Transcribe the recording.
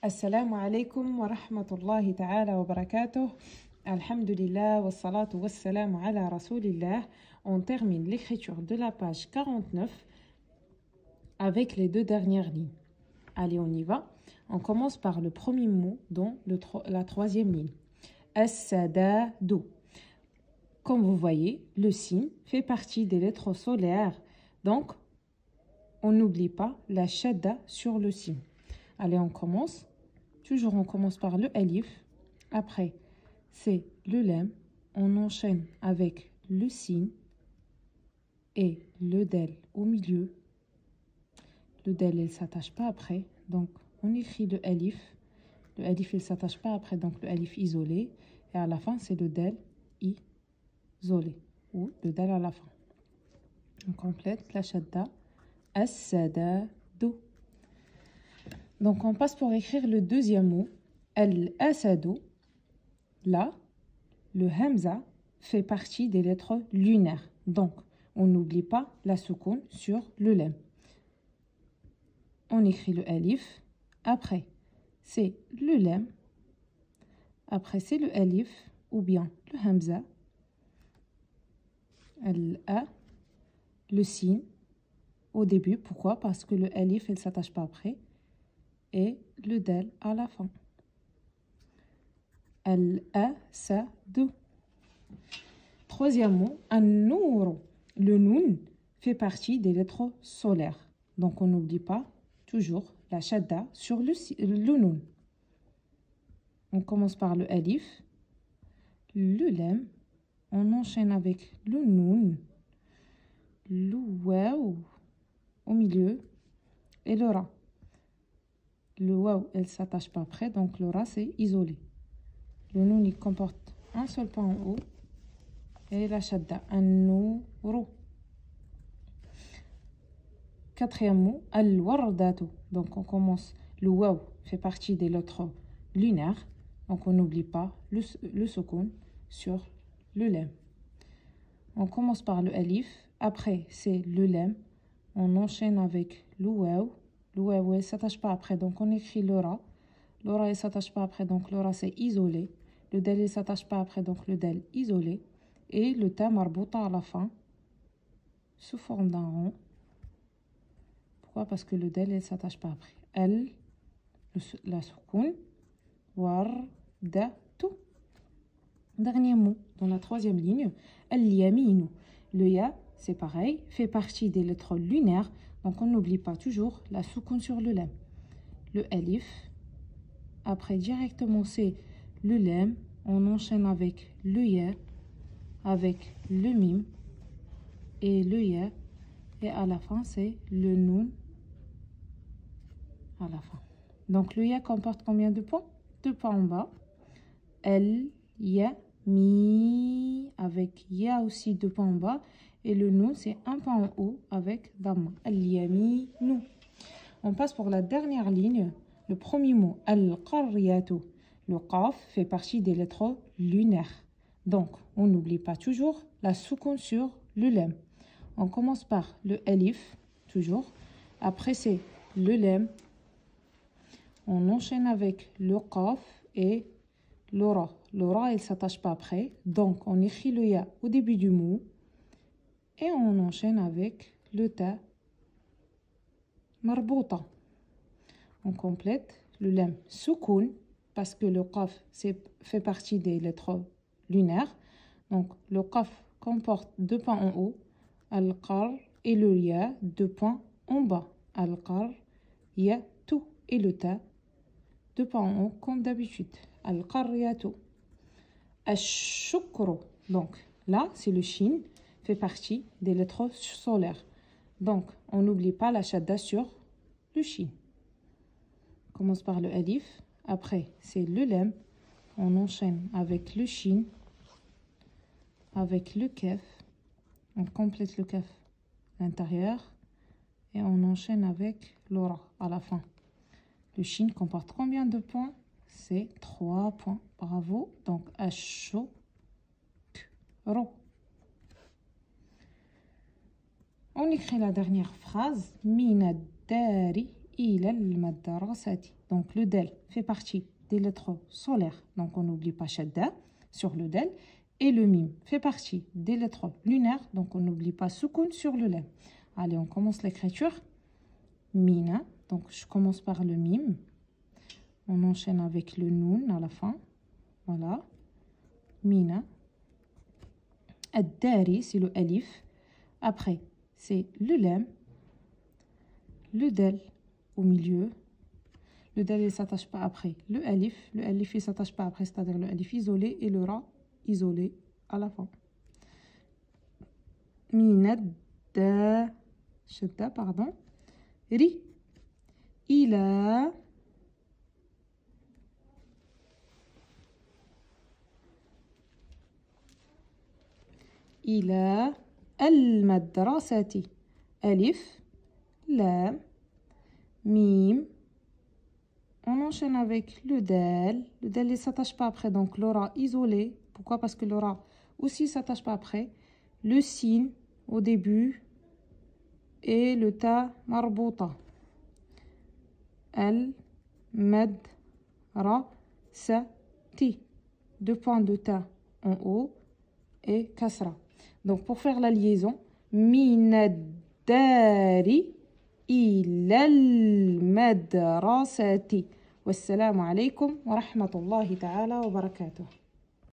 Assalamu alaikum wa rahmatullahi ta'ala wa barakatuh. Alhamdulillah wa salatu wa salam ala rasulillah. On termine l'écriture de la page 49 avec les deux dernières lignes. Allez, on y va. On commence par le premier mot dans la troisième ligne. As-sadadu. Comme vous voyez, le sin fait partie des lettres solaires. Donc, on n'oublie pas la shadda sur le sin. Allez, on commence. Toujours, on commence par le alif. Après, c'est le lam. On enchaîne avec le sin et le del au milieu. Le del, il ne s'attache pas après. Donc, on écrit le alif. Le alif, il ne s'attache pas après. Donc, le alif isolé. Et à la fin, c'est le del isolé. Ou le del à la fin. On complète la shadda. As-sadadu. Donc, on passe pour écrire le deuxième mot. Al-asadu. Là, le hamza fait partie des lettres lunaires. Donc, on n'oublie pas la soukoun sur le lam. On écrit le alif. Après, c'est le lam. Après, c'est le alif ou bien le hamza. Al-a. Le sin au début. Pourquoi? Parce que le alif, il ne s'attache pas après. Et le dal à la fin. Al-asadu. Troisième mot, an-nour. Le noun fait partie des lettres solaires. Donc, on n'oublie pas toujours la shadda sur le noun. On commence par le alif, le lam. On enchaîne avec le noun, le waw au milieu et le ra. Le waw, elle ne s'attache pas après, donc le ra, c'est isolé. Le noun, il comporte un seul point en haut. Et la shadda, an-nouru. Quatrième mot, al-wardatu. Donc, on commence. Le waw fait partie des lettres lunaires. Donc, on n'oublie pas le soukoun sur le lam. On commence par le alif. Après, c'est le lam. On enchaîne avec le waw. Le waw ne s'attache pas après, donc on écrit le ra. Le ra ne s'attache pas après, donc le ra c'est isolé. Le dal ne s'attache pas après, donc le dal isolé. Et le ta marbouta à la fin, sous forme d'un rond. Pourquoi? Parce que le dal ne s'attache pas après. Al, la soukoun, war, da, tout. Dernier mot dans la troisième ligne, al-yaminu. Le ya, c'est pareil, fait partie des lettres lunaires. Donc, on n'oublie pas toujours la soukoun sur le lam. Le alif. Après, directement, c'est le lam. On enchaîne avec le ya, avec le mim et le ya. Et à la fin, c'est le noun à la fin. Donc, le ya comporte combien de points? 2 points en bas. El, ya, mi, avec ya aussi 2 points en bas. Et le nous, c'est 1 point en haut avec dhamma. Al-yaminu. On passe pour la dernière ligne. Le premier mot, al-qaryatu. Le qaf fait partie des lettres lunaires. Donc, on n'oublie pas toujours la soukoun sur le lam. On commence par le alif, toujours. Après, c'est le lam. On enchaîne avec le qaf et le ra. Le ra, il ne s'attache pas après. Donc, on écrit le ya au début du mot. Et on enchaîne avec le ta marbouta. On complète le lam soukoun parce que le qaf fait partie des lettres lunaires. Donc le qaf comporte 2 points en haut, al-qar et le ya 2 points en bas. Al-qar, ya, tout et le ta 2 points en haut comme d'habitude. Al-qaryatu. Ash-shukru. Donc là, c'est le shin. Fait partie des lettres solaires. Donc, on n'oublie pas la shadda sur le shin. On commence par le alif. Après, c'est le lam. On enchaîne avec le shin, avec le kaf. On complète le kaf à l'intérieur. Et on enchaîne avec le ra à la fin. Le shin comporte combien de points? C'est 3 points. Bravo. Donc, ash-shukru. On écrit la dernière phrase. Mina dari إلى المدرسة. Donc le del fait partie des lettres solaires. Donc on n'oublie pas shadda sur le del. Et le mim fait partie des lettres lunaires. Donc on n'oublie pas soukoun sur le lem. Allez, on commence l'écriture. Mina. Donc je commence par le mim. On enchaîne avec le noun à la fin. Voilà. Mina. Ad-dari, c'est le alif. Après, c'est le lem. Le del au milieu. Le del, il ne s'attache pas après. Le alif, il ne s'attache pas après, c'est-à-dire le alif isolé et le ra isolé à la fin. Minadda, shadda, pardon. Ri. Ila. إلى المدرسة. ألف لام mim. On enchaîne avec le del. Le del ne s'attache pas après, donc l'aura isolé. Pourquoi? Parce que l'aura aussi ne s'attache pas après. Le sin au début et le ta marbouta. Al mad ra sa ti. 2 points de ta en haut et kasra. Donc pour faire la liaison, minad-dari إلى المدرسة. والسلام عليكم ورحمة الله تعالى وبركاته.